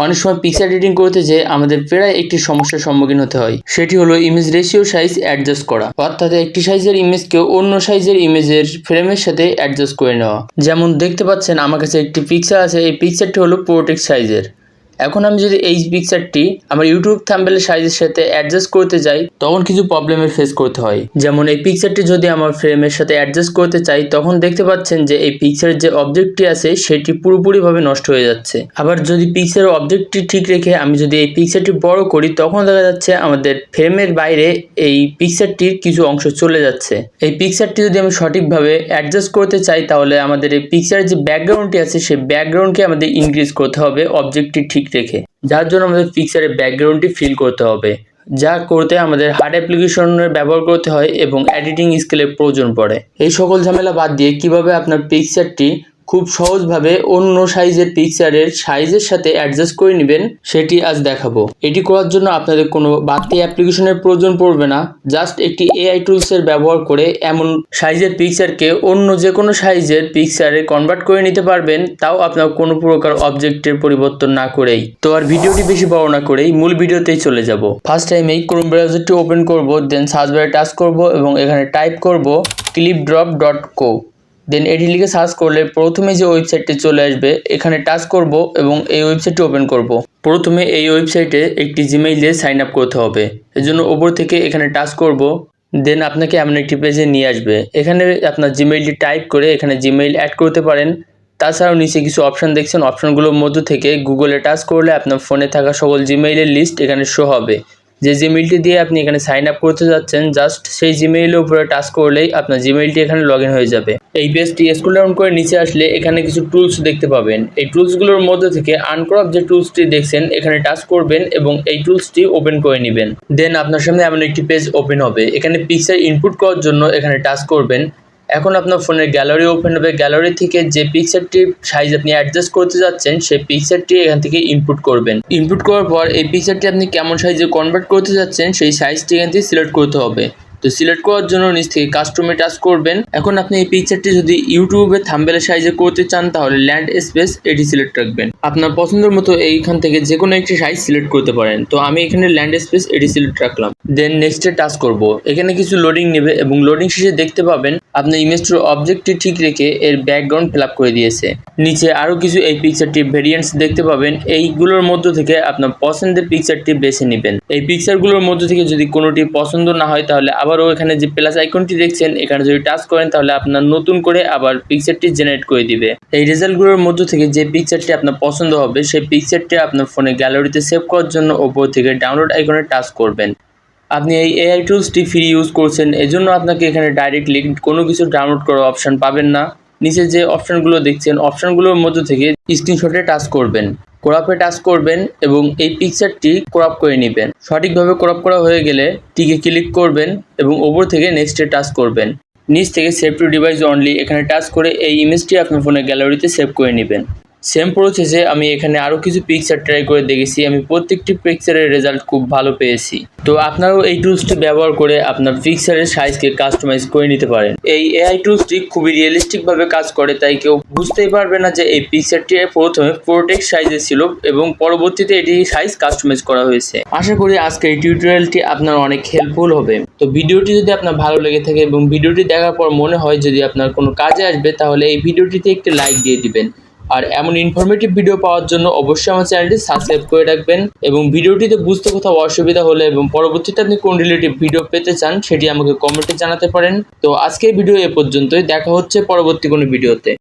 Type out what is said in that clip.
অনেক সময় picture editing করতে যেয়ে আমাদের প্রায় একটি সমস্যার সম্মুখীন হতে হয়, সেটি হলো ইমেজ রেশিও সাইজ অ্যাডজাস্ট করা, অর্থাৎ একটি সাইজের ইমেজকে অন্য সাইজের ইমেজের ফ্রেমের সাথে অ্যাডজাস্ট করে নেওয়া। যেমন দেখতে পাচ্ছেন আমার কাছে একটি পিকচার আছে, এই পিকচারটি হলো পোর্ট্রেট সাইজের। এখন আমি যদি এই পিকচারটি আমার ইউটিউব থাম্বনেলের সাইজের সাথে অ্যাডজাস্ট করতে যাই তখন কিছু প্রবলেমের ফেস করতে হয়। যেমন এই পিকচারটি যদি আমার ফ্রেমের সাথে অ্যাডজাস্ট করতে চাই তখন দেখতে পাচ্ছেন যে এই পিকচারের যে অবজেক্টটি আছে সেটি পুরোপুরিভাবে নষ্ট হয়ে যাচ্ছে। আবার যদি পিকচারের অবজেক্টটি ঠিক রেখে আমি যদি এই পিকচারটি বড় করি তখন দেখা যাচ্ছে আমাদের ফ্রেমের বাইরে এই পিকচারটির কিছু অংশ চলে যাচ্ছে। এই পিকচারটি যদি আমি সঠিকভাবে অ্যাডজাস্ট করতে চাই তাহলে আমাদের এই পিকচারের যে ব্যাকগ্রাউন্ডটি আছে সেই ব্যাকগ্রাউন্ডকে আমাদের ইনক্রিজ করতে হবে অবজেক্টটি ঠিক রেখে, যার জন্য আমাদের পিকচারের ব্যাকগ্রাউন্ডটি ফিল করতে হবে, যা করতে আমাদের হার্ড অ্যাপ্লিকেশনের ব্যবহার করতে হয় এবং এডিটিং স্কিলের প্রয়োজন পড়ে। এই সকল ঝামেলা বাদ দিয়ে কিভাবে আপনার পিকচারটি খুব সহজভাবে অন্য সাইজের পিকচারের সাইজের সাথে অ্যাডজাস্ট করে নেবেন সেটি আজ দেখাবো। এটি করার জন্য আপনাদের কোনো বাড়তি অ্যাপ্লিকেশনের প্রয়োজন পড়বে না, জাস্ট একটি এআই টুলসের ব্যবহার করে এমন সাইজের পিকচারকে অন্য যে কোনো সাইজের পিকচারে কনভার্ট করে নিতে পারবেন, তাও আপনার কোনো প্রকার অবজেক্টের পরিবর্তন না করেই। তো আর ভিডিওটি বেশি বড় না করেই মূল ভিডিওতেই চলে যাব। ফার্স্ট টাইম এই ক্রোম ব্রাউজারটি ওপেন করব, দেন সার্চ বারে টাচ করব এবং এখানে টাইপ করব clipdrop.co। দেন এটি লিখে সার্চ করলে প্রথমে যে ওয়েবসাইটটি চলে আসবে এখানে টাচ করব এবং এই ওয়েবসাইটটি ওপেন করব। প্রথমে এই ওয়েবসাইটে একটি জিমেইল দিয়ে সাইন আপ করতে হবে, এজন্য ওপর থেকে এখানে টাচ করব। দেন আপনাকে এমন একটি পেজে নিয়ে আসবে, এখানে আপনার জিমেইলটি টাইপ করে এখানে জিমেইল অ্যাড করতে পারেন। তাছাড়াও নিচে কিছু অপশান দেখছেন, অপশানগুলোর মধ্যে থেকে গুগলে টাচ করলে আপনার ফোনে থাকা সকল জিমেইলের লিস্ট এখানে শো হবে। যে জিমেইলটি দিয়ে আপনি এখানে সাইন আপ করতে যাচ্ছেন জাস্ট সেই জিমেইলের উপরে টাচ করলেই আপনার জিমেইলটি এখানে লগ ইন হয়ে যাবে। এই পেজটি স্ক্রল ডাউন করে নিচে আসলে এখানে কিছু টুলস দেখতে পাবেন। এই টুলসগুলোর মধ্যে থেকে আনক্রপ যে টুলসটি দেখছেন এখানে টাচ করবেন এবং এই টুলসটি ওপেন করে নেবেন। দেন আপনার সামনে এমন একটি পেজ ওপেন হবে, এখানে পিকচার ইনপুট করার জন্য এখানে টাচ করবেন। এখন আপনার ফোনের গ্যালারি ওপেন হবে, গ্যালারি থেকে যে পিকচারটির সাইজ আপনি অ্যাডজাস্ট করতে যাচ্ছেন সেই পিকচারটি এখান থেকে ইনপুট করবেন। ইনপুট করার পর এই পিকচারটি আপনি কেমন সাইজে কনভার্ট করতে যাচ্ছেন সেই সাইজটি এখান থেকে সিলেক্ট করতে হবে। তো সিলেক্ট করার জন্য নিচ থেকে কাস্টমে টাচ করবেন। এখন আপনি এই পিকচারটি যদি ইউটিউবে থাম্বনেলের সাইজে করতে চান তাহলে ল্যান্ড স্পেস এটি সিলেক্ট রাখবেন। আপনার পছন্দের মতো এইখান থেকে যে কোনো একটি সাইজ সিলেক্ট করতে পারেন। তো আমি এখানে ল্যান্ড স্পেস এটি সিলেক্ট রাখলাম। দেন নেক্সটে টাচ করব, এখানে কিছু লোডিং নেবে এবং লোডিং শেষে দেখতে পাবেন আপনার ইমেজটির অবজেক্টটি ঠিক রেখে এর ব্যাকগ্রাউন্ড ফিল আপ করে দিয়েছে। নিচে আরও কিছু এই পিকচারটির ভেরিয়েন্টস দেখতে পাবেন, এইগুলোর মধ্য থেকে আপনার পছন্দের পিকচারটি বেছে নেবেন। এই পিকচারগুলোর মধ্য থেকে যদি কোনোটি পছন্দ না হয় তাহলে আবারও এখানে যে প্লাস আইকনটি দেখছেন এখানে যদি টাচ করেন তাহলে আপনার নতুন করে আবার পিকচারটি জেনারেট করে দিবে। এই রেজাল্টগুলোর মধ্য থেকে যে পিকচারটি আপনার পছন্দ হবে সেই পিকচারটি আপনার ফোনে গ্যালারিতে সেভ করার জন্য ওপর থেকে ডাউনলোড আইকনে টাচ করবেন। আপনি এই এআই টুলসটি ফ্রি ইউজ করছেন, এজন্য আপনাকে এখানে ডাইরেক্টলি কোনো কিছু ডাউনলোড করার অপশান পাবেন না। নিচে যে অপশানগুলো দেখছেন অপশানগুলোর মধ্যে থেকে স্ক্রিনশটে টাচ করবেন, ক্রপে টাচ করবেন এবং এই পিকচারটি ক্রপ করে নেবেন। সঠিকভাবে ক্রপ করা হয়ে গেলে টিকে ক্লিক করবেন এবং ওপর থেকে নেক্সটে টাচ করবেন। নিচ থেকে সেভ টু ডিভাইস অনলি এখানে টাচ করে এই ইমেজটি আপনার ফোনের গ্যালারিতে সেভ করে নেবেন। সেম প্রসেসে আমি এখানে আরও কিছু পিকচার ট্রাই করে দেখেছি, আমি প্রত্যেকটি পিকচারের রেজাল্ট খুব ভালো পেয়েছি। তো আপনারাও এই টুলসটি ব্যবহার করে আপনার পিকচারের সাইজকে কাস্টমাইজ করে নিতে পারেন। এই এআই টুলসটি খুবই রিয়েলিস্টিকভাবে কাজ করে, তাই কেউ বুঝতেই পারবে না যে এই পিকচারটি প্রথমে পোর্ট্রেট সাইজে ছিল এবং পরবর্তীতে এটি সাইজ কাস্টমাইজ করা হয়েছে। আশা করি আজকের এই টিউটোরিয়ালটি আপনার অনেক হেল্পফুল হবে। তো ভিডিওটি যদি আপনার ভালো লেগে থাকে এবং ভিডিওটি দেখার পর মনে হয় যদি আপনার কোনো কাজে আসবে তাহলে এই ভিডিওটিতে একটি লাইক দিয়ে দিবেন। আর এমন ইনফরমেটিভ ভিডিও পাওয়ার জন্য অবশ্যই আমার চ্যানেলটি সাবস্ক্রাইব করে রাখবেন এবং ভিডিওটিতে বুঝতে কোথাও অসুবিধা হলে এবং পরবর্তীতে আপনি কোন রিলেটিভ ভিডিও পেতে চান সেটি আমাকে কমেন্টে জানাতে পারেন। তো আজকের ভিডিও এ পর্যন্তই, দেখা হচ্ছে পরবর্তী কোনো ভিডিওতে।